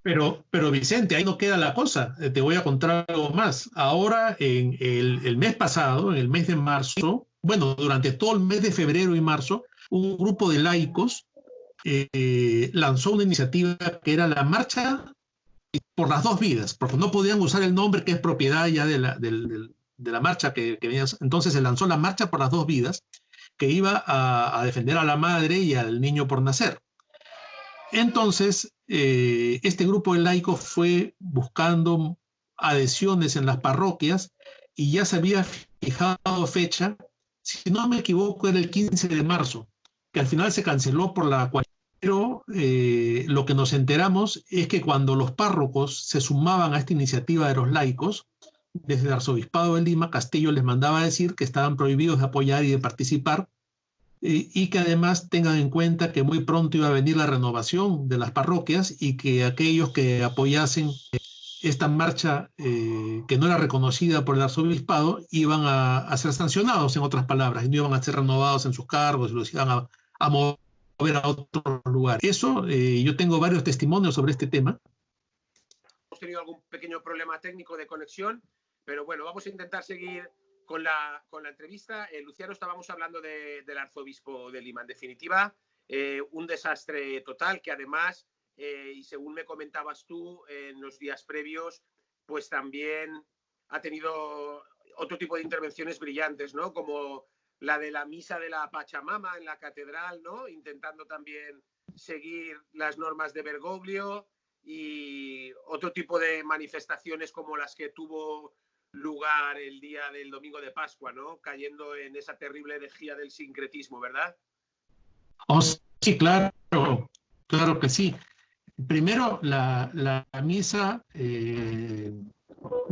Pero Vicente, ahí no queda la cosa. Te voy a contar algo más. Ahora, en el mes pasado, en el mes de marzo, bueno, durante todo el mes de febrero y marzo, un grupo de laicos lanzó una iniciativa que era la Marcha por las Dos Vidas, porque no podían usar el nombre que es propiedad ya de la marcha que venía. Entonces se lanzó la Marcha por las Dos Vidas, que iba a defender a la madre y al niño por nacer. Entonces, este grupo de laicos fue buscando adhesiones en las parroquias y ya se había fijado fecha, si no me equivoco, era el 15 de marzo, que al final se canceló por la cuarentena. Pero lo que nos enteramos es que cuando los párrocos se sumaban a esta iniciativa de los laicos, desde el arzobispado de Lima, Castillo les mandaba a decir que estaban prohibidos de apoyar y de participar, y que además tengan en cuenta que muy pronto iba a venir la renovación de las parroquias y que aquellos que apoyasen esta marcha que no era reconocida por el arzobispado iban a ser sancionados, en otras palabras, y no iban a ser renovados en sus cargos, los iban a mover a otro lugar. Eso, yo tengo varios testimonios sobre este tema. Hemos tenido algún pequeño problema técnico de conexión, pero bueno, vamos a intentar seguir con la entrevista. Luciano, estábamos hablando del arzobispo de Lima. En definitiva, un desastre total que además, y según me comentabas tú en los días previos, pues también ha tenido otro tipo de intervenciones brillantes, ¿no? Como la de la misa de la Pachamama en la catedral, ¿no? Intentando también seguir las normas de Bergoglio, y otro tipo de manifestaciones como las que tuvo lugar el día del domingo de Pascua, ¿no? Cayendo en esa terrible herejía del sincretismo, ¿verdad? Oh, sí, claro que sí. Primero, la misa de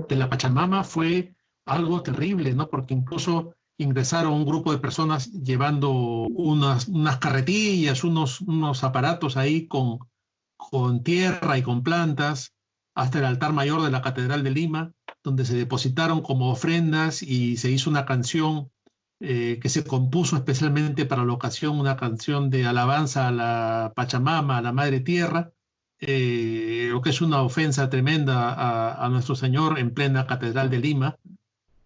la Pachamama fue algo terrible, ¿no? Porque incluso ingresaron un grupo de personas llevando unas carretillas, unos aparatos ahí con tierra y con plantas hasta el altar mayor de la Catedral de Lima, donde se depositaron como ofrendas y se hizo una canción que se compuso especialmente para la ocasión, una canción de alabanza a la Pachamama, a la Madre Tierra, lo que es una ofensa tremenda a nuestro Señor en plena Catedral de Lima.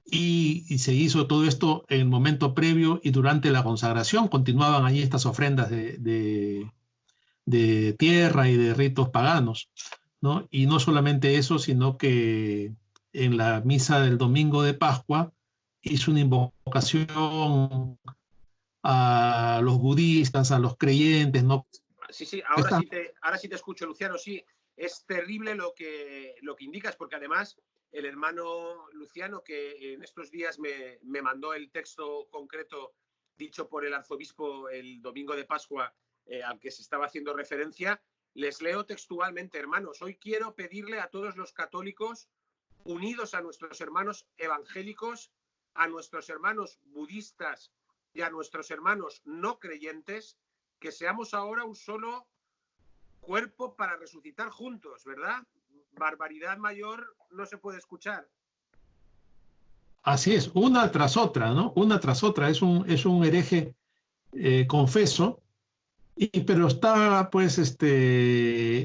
Y se hizo todo esto en el momento previo y durante la consagración. Continuaban allí estas ofrendas de tierra y de ritos paganos, ¿no? Y no solamente eso, sino que en la misa del domingo de Pascua hizo una invocación a los budistas, a los creyentes, ¿no? Sí, ahora sí te escucho, Luciano. Sí, es terrible lo que indicas, porque además el hermano Luciano, que en estos días me mandó el texto concreto dicho por el arzobispo el domingo de Pascua, al que se estaba haciendo referencia, les leo textualmente: hermanos, hoy quiero pedirle a todos los católicos, unidos a nuestros hermanos evangélicos, a nuestros hermanos budistas y a nuestros hermanos no creyentes, que seamos ahora un solo cuerpo para resucitar juntos, ¿verdad? Barbaridad mayor no se puede escuchar. Así es, una tras otra, ¿no? Una tras otra. Es un hereje confeso, pero está pues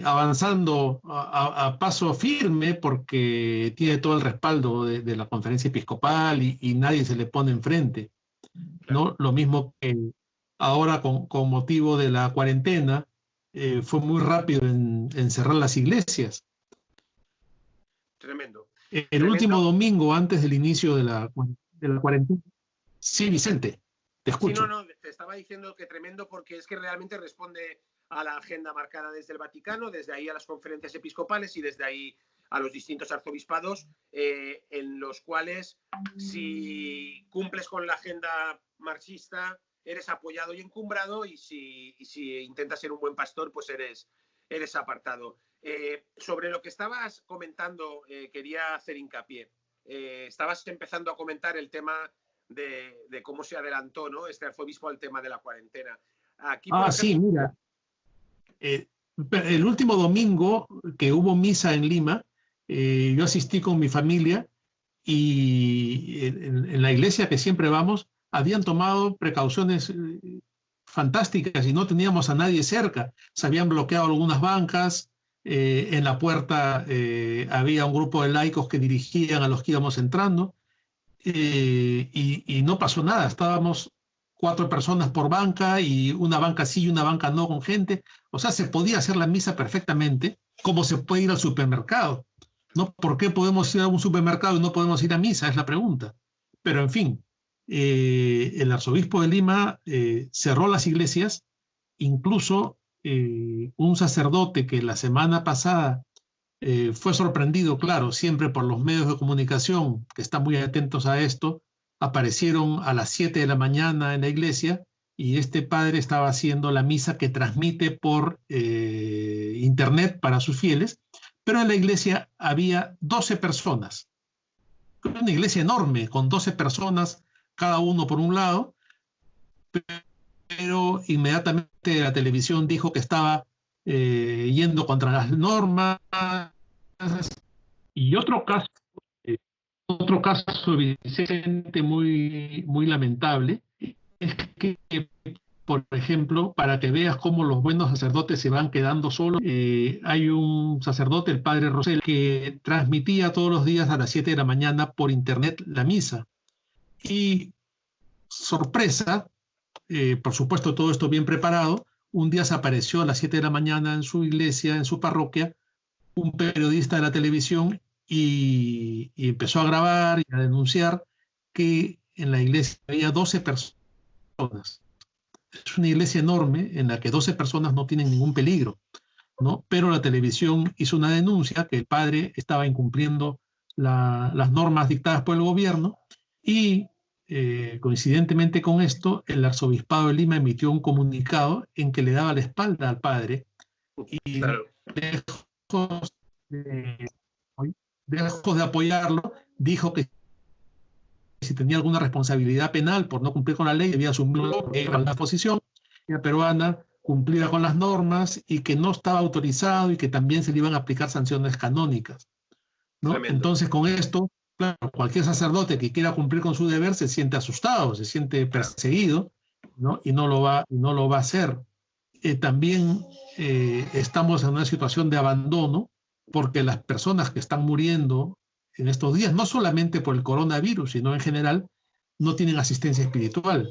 avanzando a paso firme porque tiene todo el respaldo de la conferencia episcopal y nadie se le pone enfrente, ¿no? Lo mismo que ahora con motivo de la cuarentena, fue muy rápido en cerrar las iglesias. Tremendo. El último domingo antes del inicio de la cuarentena. Sí, Vicente, te escucho. Sí, no, te estaba diciendo que tremendo, porque es que realmente responde a la agenda marcada desde el Vaticano, desde ahí a las conferencias episcopales y desde ahí a los distintos arzobispados, en los cuales, si cumples con la agenda marxista, eres apoyado y encumbrado, y si intentas ser un buen pastor, pues eres apartado. Sobre lo que estabas comentando, quería hacer hincapié. Estabas empezando a comentar el tema de cómo se adelantó, ¿no?, este arzobispo al tema de la cuarentena. Aquí, por ejemplo, sí, mira. El último domingo que hubo misa en Lima, yo asistí con mi familia y en la iglesia que siempre vamos, habían tomado precauciones fantásticas y no teníamos a nadie cerca. Se habían bloqueado algunas bancas, en la puerta había un grupo de laicos que dirigían a los que íbamos entrando, y no pasó nada. Estábamos 4 personas por banca y una banca sí y una banca no con gente. O sea, se podía hacer la misa perfectamente, como se puede ir al supermercado, ¿no? ¿Por qué podemos ir a un supermercado y no podemos ir a misa? Es la pregunta. Pero en fin, el arzobispo de Lima cerró las iglesias. Incluso un sacerdote que la semana pasada fue sorprendido, claro, siempre por los medios de comunicación que están muy atentos a esto, aparecieron a las 7 de la mañana en la iglesia y este padre estaba haciendo la misa que transmite por internet para sus fieles, pero en la iglesia había 12 personas. Una iglesia enorme, con 12 personas, cada uno por un lado, pero inmediatamente la televisión dijo que estaba yendo contra las normas. Y otro caso, Vicente, muy lamentable, es que, por ejemplo, para que veas cómo los buenos sacerdotes se van quedando solos, hay un sacerdote, el padre Rosel, que transmitía todos los días a las 7 de la mañana por internet la misa. Y sorpresa, por supuesto todo esto bien preparado, un día se apareció a las 7 de la mañana en su iglesia, en su parroquia, un periodista de la televisión y empezó a grabar y a denunciar que en la iglesia había 12 personas. Es una iglesia enorme en la que 12 personas no tienen ningún peligro, ¿no? Pero la televisión hizo una denuncia que el padre estaba incumpliendo las normas dictadas por el gobierno y coincidentemente con esto, el arzobispado de Lima emitió un comunicado en que le daba la espalda al padre y claro, lejos de apoyarlo, dijo que si tenía alguna responsabilidad penal por no cumplir con la ley, debía asumirlo en la posición peruana, cumplía con las normas y que no estaba autorizado y que también se le iban a aplicar sanciones canónicas, ¿no? Entonces, con esto, claro, cualquier sacerdote que quiera cumplir con su deber se siente asustado, se siente perseguido, ¿no? Y no lo va a hacer. También estamos en una situación de abandono porque las personas que están muriendo en estos días, no solamente por el coronavirus, sino en general, no tienen asistencia espiritual,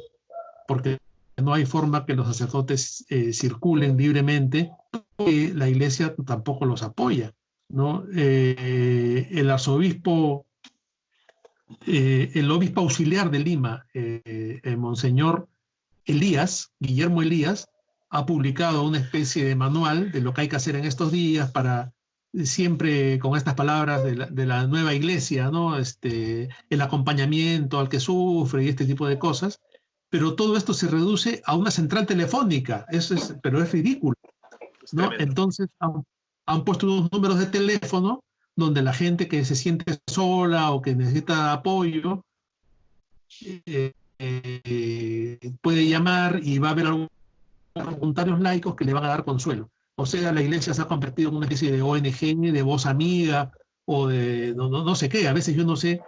porque no hay forma que los sacerdotes circulen libremente, y la iglesia tampoco los apoya, ¿no? El obispo auxiliar de Lima, el monseñor Guillermo Elías, ha publicado una especie de manual de lo que hay que hacer en estos días para siempre con estas palabras de la nueva iglesia, ¿no? El acompañamiento al que sufre y este tipo de cosas, pero todo esto se reduce a una central telefónica, pero es ridículo, ¿no? Entonces han puesto unos números de teléfono donde la gente que se siente sola o que necesita apoyo puede llamar y va a haber algunos voluntarios laicos que le van a dar consuelo. O sea, la iglesia se ha convertido en una especie de ONG, de voz amiga, o de no sé qué. A veces yo no sé,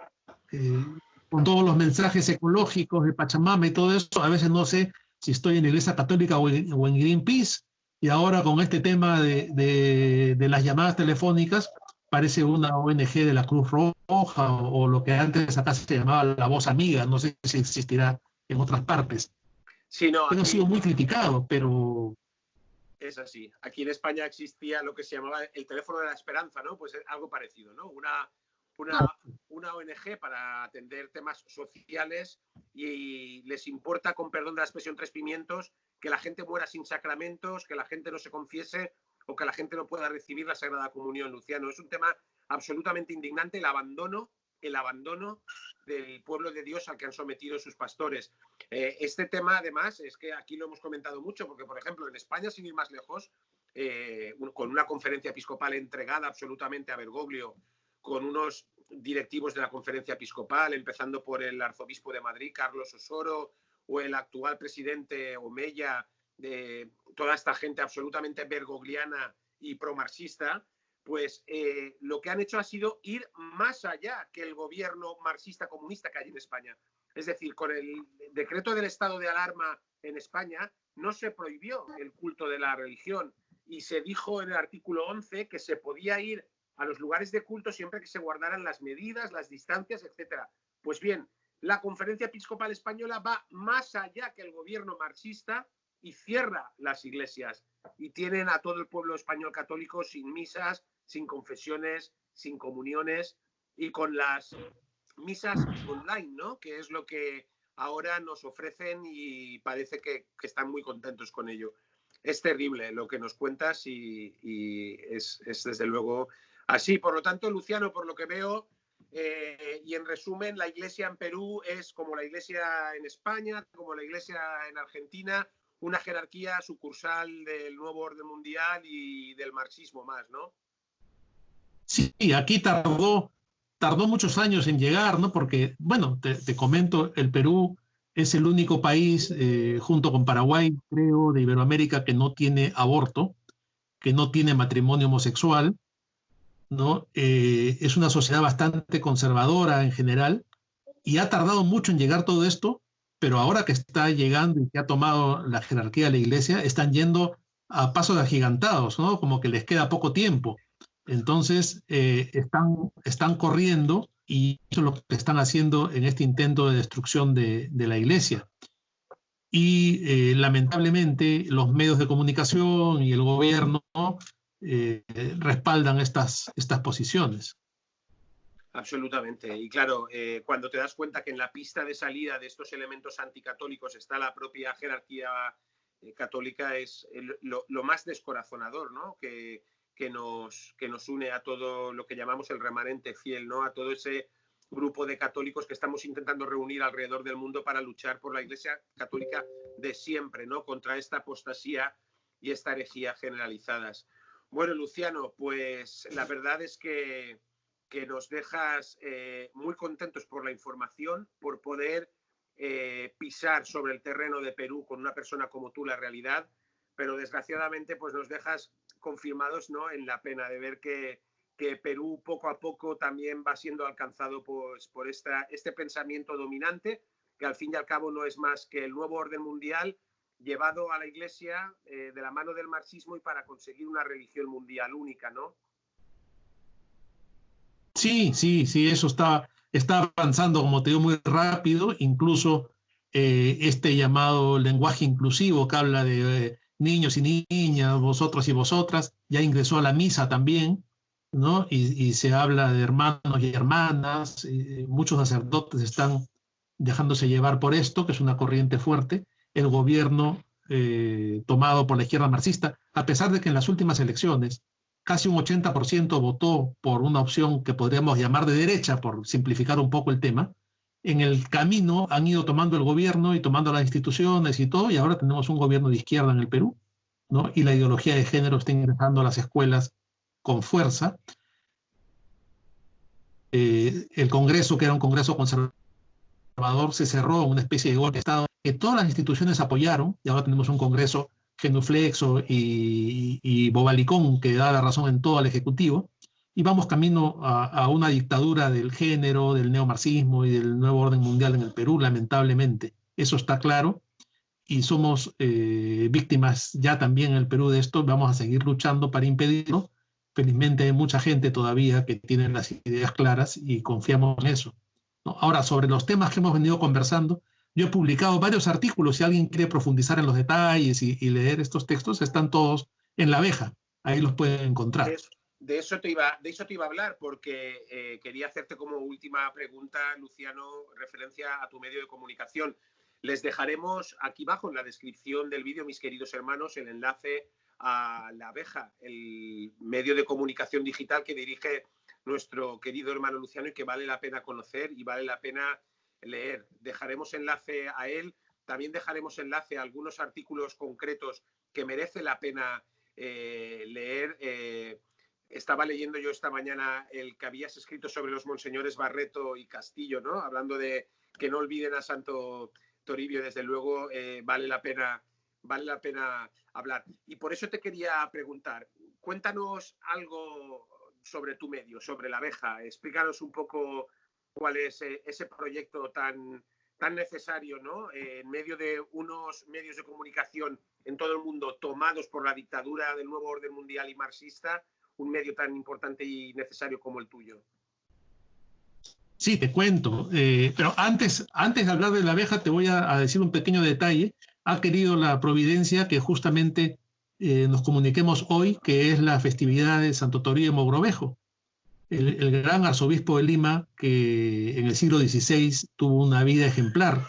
con todos los mensajes ecológicos de Pachamama y todo eso, a veces no sé si estoy en la iglesia católica o en Greenpeace, y ahora con este tema de las llamadas telefónicas, parece una ONG de la Cruz Roja o lo que antes acá se llamaba la voz amiga, no sé si existirá en otras partes. Sí, no, ha sido muy criticado, pero... Es así. Aquí en España existía lo que se llamaba el teléfono de la esperanza, ¿no? Pues algo parecido, ¿no? Una ONG para atender temas sociales y les importa, con perdón de la expresión tres pimientos, que la gente muera sin sacramentos, que la gente no se confiese o que la gente no pueda recibir la Sagrada Comunión, Luciano. Es un tema absolutamente indignante, el abandono del pueblo de Dios al que han sometido sus pastores. Este tema, además, es que aquí lo hemos comentado mucho, porque, por ejemplo, en España, sin ir más lejos, con una conferencia episcopal entregada absolutamente a Bergoglio, con unos directivos de la conferencia episcopal, empezando por el arzobispo de Madrid, Carlos Osoro, o el actual presidente Omeya, de toda esta gente absolutamente bergogliana y promarxista, pues lo que han hecho ha sido ir más allá que el gobierno marxista comunista que hay en España. Es decir, con el decreto del estado de alarma en España no se prohibió el culto de la religión y se dijo en el artículo 11 que se podía ir a los lugares de culto siempre que se guardaran las medidas, las distancias, etc. Pues bien, la Conferencia Episcopal Española va más allá que el gobierno marxista y cierra las iglesias y tienen a todo el pueblo español católico sin misas, sin confesiones, sin comuniones y con las misas online, ¿no? Que es lo que ahora nos ofrecen y parece que están muy contentos con ello. Es terrible lo que nos cuentas y es desde luego así. Por lo tanto, Luciano, por lo que veo, y en resumen, la iglesia en Perú es como la iglesia en España, como la iglesia en Argentina, una jerarquía sucursal del nuevo orden mundial y del marxismo más, ¿no? Sí, aquí tardó muchos años en llegar, ¿no? Porque, bueno, te comento, el Perú es el único país, junto con Paraguay, creo, de Iberoamérica, que no tiene aborto, que no tiene matrimonio homosexual, ¿no? Es una sociedad bastante conservadora en general y ha tardado mucho en llegar todo esto, pero ahora que está llegando y que ha tomado la jerarquía de la iglesia, están yendo a pasos agigantados, ¿no? Como que les queda poco tiempo. Entonces, están corriendo y eso es lo que están haciendo en este intento de destrucción de la iglesia. Y lamentablemente los medios de comunicación y el gobierno respaldan estas posiciones. Absolutamente. Y claro, cuando te das cuenta que en la pista de salida de estos elementos anticatólicos está la propia jerarquía católica, es lo más descorazonador, ¿no? Que nos une a todo lo que llamamos el remanente fiel, ¿no? A todo ese grupo de católicos que estamos intentando reunir alrededor del mundo para luchar por la Iglesia católica de siempre, ¿no? Contra esta apostasía y esta herejía generalizadas. Bueno, Luciano, pues la verdad es que que nos dejas muy contentos por la información, por poder pisar sobre el terreno de Perú con una persona como tú la realidad, pero desgraciadamente pues nos dejas confirmados, ¿no?, en la pena de ver que Perú poco a poco también va siendo alcanzado pues, por este pensamiento dominante, que al fin y al cabo no es más que el nuevo orden mundial llevado a la Iglesia de la mano del marxismo y para conseguir una religión mundial única, ¿no? Sí, eso está avanzando, como te digo, muy rápido. Incluso este llamado lenguaje inclusivo que habla de niños y niñas, vosotros y vosotras, ya ingresó a la misa también, ¿no? Y se habla de hermanos y hermanas. Muchos sacerdotes están dejándose llevar por esto, que es una corriente fuerte. El gobierno tomado por la izquierda marxista, a pesar de que en las últimas elecciones casi un 80% votó por una opción que podríamos llamar de derecha, por simplificar un poco el tema, en el camino han ido tomando el gobierno y tomando las instituciones y todo, y ahora tenemos un gobierno de izquierda en el Perú, ¿no? Y la ideología de género está ingresando a las escuelas con fuerza. El Congreso, que era un Congreso conservador, se cerró en una especie de golpe de Estado que todas las instituciones apoyaron, y ahora tenemos un Congreso genuflexo y bobalicón que da la razón en todo al Ejecutivo, y vamos camino a una dictadura del género, del neomarxismo y del nuevo orden mundial en el Perú, lamentablemente. Eso está claro, y somos víctimas ya también en el Perú de esto. Vamos a seguir luchando para impedirlo. Felizmente hay mucha gente todavía que tiene las ideas claras y confiamos en eso, ¿no? Ahora, sobre los temas que hemos venido conversando, yo he publicado varios artículos. Si alguien quiere profundizar en los detalles y leer estos textos, están todos en La Abeja. Ahí los pueden encontrar. De eso te iba a hablar, porque quería hacerte como última pregunta, Luciano, referencia a tu medio de comunicación. Les dejaremos aquí abajo en la descripción del vídeo, mis queridos hermanos, el enlace a La Abeja, el medio de comunicación digital que dirige nuestro querido hermano Luciano y que vale la pena conocer y vale la pena leer. Dejaremos enlace a él, también dejaremos enlace a algunos artículos concretos que merece la pena leer. Estaba leyendo yo esta mañana el que habías escrito sobre los monseñores Barreto y Castillo, ¿no? Hablando de que no olviden a Santo Toribio. Desde luego vale la pena hablar. Y por eso te quería preguntar, cuéntanos algo sobre tu medio, sobre La Abeja. Explícanos un poco cuál es ese proyecto tan necesario, ¿no? En medio de unos medios de comunicación en todo el mundo tomados por la dictadura del nuevo orden mundial y marxista, un medio tan importante y necesario como el tuyo. Sí, te cuento. Pero antes de hablar de La Abeja, te voy a decir un pequeño detalle. Ha querido la providencia que justamente nos comuniquemos hoy, que es la festividad de Santo Toribio de Mogrovejo, el gran arzobispo de Lima, que en el siglo XVI tuvo una vida ejemplar.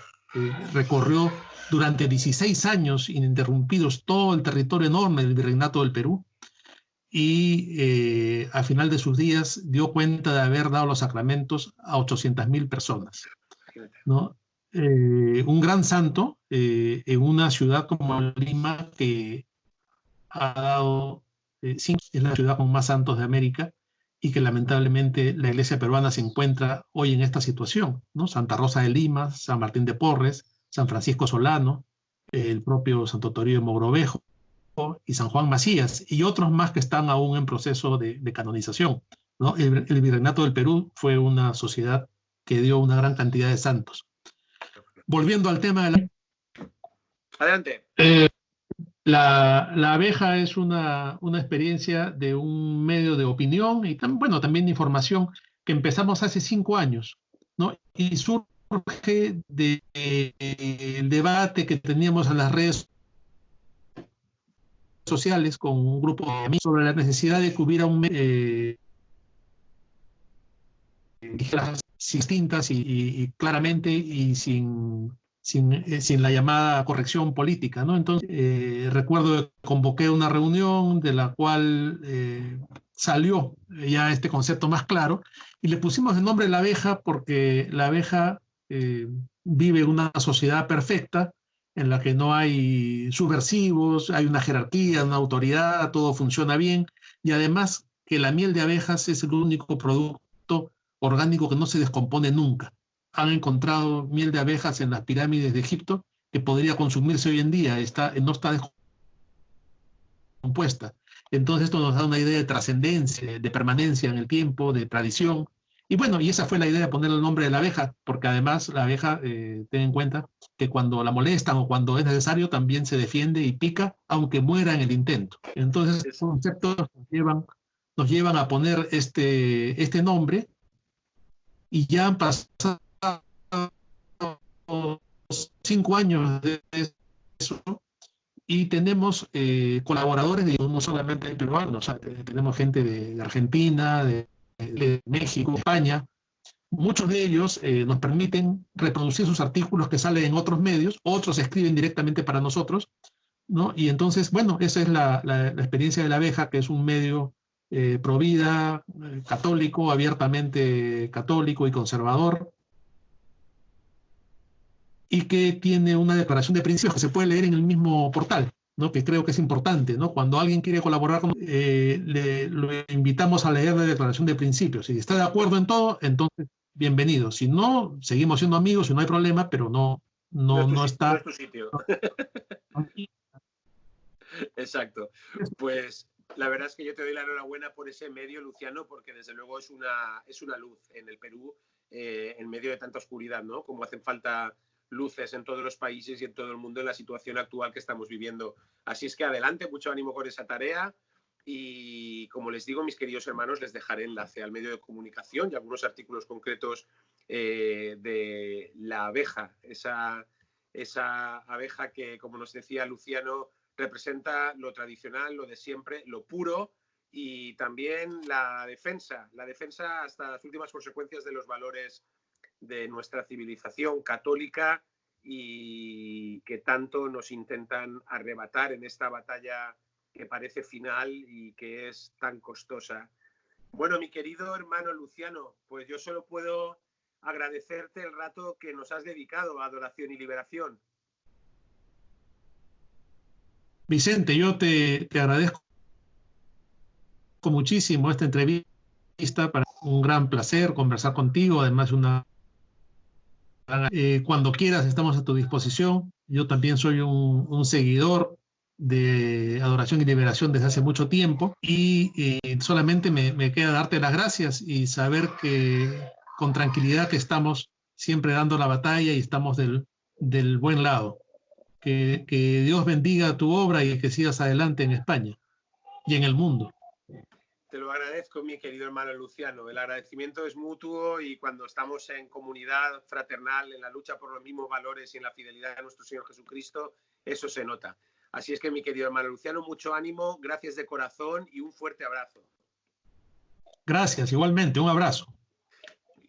Recorrió durante 16 años ininterrumpidos todo el territorio enorme del Virreinato del Perú, y al final de sus días dio cuenta de haber dado los sacramentos a 800.000 personas, ¿no? Un gran santo en una ciudad como Lima, que ha dado, sí, es la ciudad con más santos de América, y que lamentablemente la iglesia peruana se encuentra hoy en esta situación, ¿no? Santa Rosa de Lima, San Martín de Porres, San Francisco Solano, el propio Santo Toribio de Mogrovejo y San Juan Macías, y otros más que están aún en proceso de canonización, ¿no? El Virreinato del Perú fue una sociedad que dio una gran cantidad de santos. Volviendo al tema de la... Adelante. La Abeja es una experiencia de un medio de opinión y también de información que empezamos hace 5 años, ¿no? Y surge del debate que teníamos en las redes sociales con un grupo de amigos sobre la necesidad de que hubiera un distintas y claramente y sin la llamada corrección política, ¿no? Entonces, recuerdo que convoqué una reunión de la cual salió ya este concepto más claro, y le pusimos el nombre La Abeja porque la abeja vive una sociedad perfecta en la que no hay subversivos, hay una jerarquía, una autoridad, todo funciona bien, y además que la miel de abejas es el único producto producto orgánico que no se descompone nunca. Han encontrado miel de abejas en las pirámides de Egipto que podría consumirse hoy en día, no está descompuesta. Entonces esto nos da una idea de trascendencia, de permanencia en el tiempo, de tradición. Y bueno, y esa fue la idea de poner el nombre de la abeja, porque además la abeja, ten en cuenta que cuando la molestan o cuando es necesario, también se defiende y pica, aunque muera en el intento. Entonces, estos conceptos nos llevan a poner este nombre, y ya han pasado 5 años de eso, y tenemos colaboradores, no solamente peruanos, tenemos gente de Argentina, de México, España. Muchos de ellos nos permiten reproducir sus artículos que salen en otros medios, otros escriben directamente para nosotros, ¿no? Y entonces, bueno, esa es la experiencia de la abeja, que es un medio pro vida, católico, abiertamente católico y conservador, y que tiene una declaración de principios que se puede leer en el mismo portal, ¿no? Que creo que es importante, ¿no? Cuando alguien quiere colaborar con lo invitamos a leer la declaración de principios. Si está de acuerdo en todo, entonces bienvenido. Si no, seguimos siendo amigos y no hay problema, pero no está. No es tu sitio. Exacto. Pues la verdad es que yo te doy la enhorabuena por ese medio, Luciano, porque desde luego es una luz en el Perú, en medio de tanta oscuridad, ¿no? Como hacen falta luces en todos los países y en todo el mundo en la situación actual que estamos viviendo. Así es que adelante, mucho ánimo con esa tarea, y como les digo, mis queridos hermanos, les dejaré enlace al medio de comunicación y algunos artículos concretos de la abeja, esa abeja que, como nos decía Luciano, representa lo tradicional, lo de siempre, lo puro, y también la defensa hasta las últimas consecuencias de los valores de nuestra civilización católica, y que tanto nos intentan arrebatar en esta batalla que parece final y que es tan costosa. Bueno, mi querido hermano Luciano, pues yo solo puedo agradecerte el rato que nos has dedicado a Adoración y Liberación. Vicente, yo te agradezco muchísimo esta entrevista. Para un gran placer conversar contigo, además cuando quieras estamos a tu disposición. Yo también soy un seguidor de Adoración y Liberación desde hace mucho tiempo, y solamente me queda darte las gracias y saber que con tranquilidad que estamos siempre dando la batalla y estamos del buen lado. Que Dios bendiga tu obra y que sigas adelante en España y en el mundo. Te lo agradezco, mi querido hermano Luciano. El agradecimiento es mutuo, y cuando estamos en comunidad fraternal, en la lucha por los mismos valores y en la fidelidad a nuestro Señor Jesucristo, eso se nota. Así es que, mi querido hermano Luciano, mucho ánimo, gracias de corazón y un fuerte abrazo. Gracias, igualmente, un abrazo.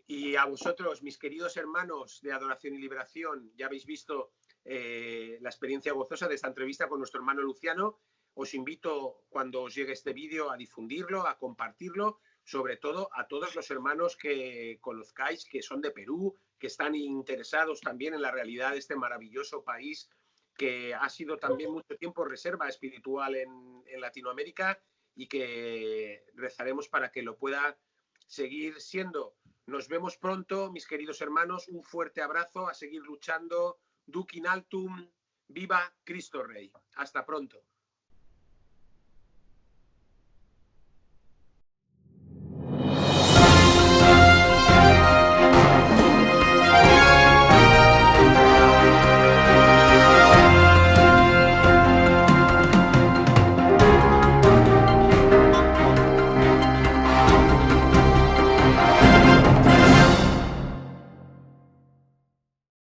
Y a vosotros, mis queridos hermanos de Adoración y Liberación, ya habéis visto la experiencia gozosa de esta entrevista con nuestro hermano Luciano. Os invito, cuando os llegue este vídeo, a difundirlo, a compartirlo, sobre todo a todos los hermanos que conozcáis, que son de Perú, que están interesados también en la realidad de este maravilloso país, que ha sido también mucho tiempo reserva espiritual en Latinoamérica, y que rezaremos para que lo pueda seguir siendo. Nos vemos pronto, mis queridos hermanos. Un fuerte abrazo, a seguir luchando. Duc in altum, viva Cristo Rey. Hasta pronto.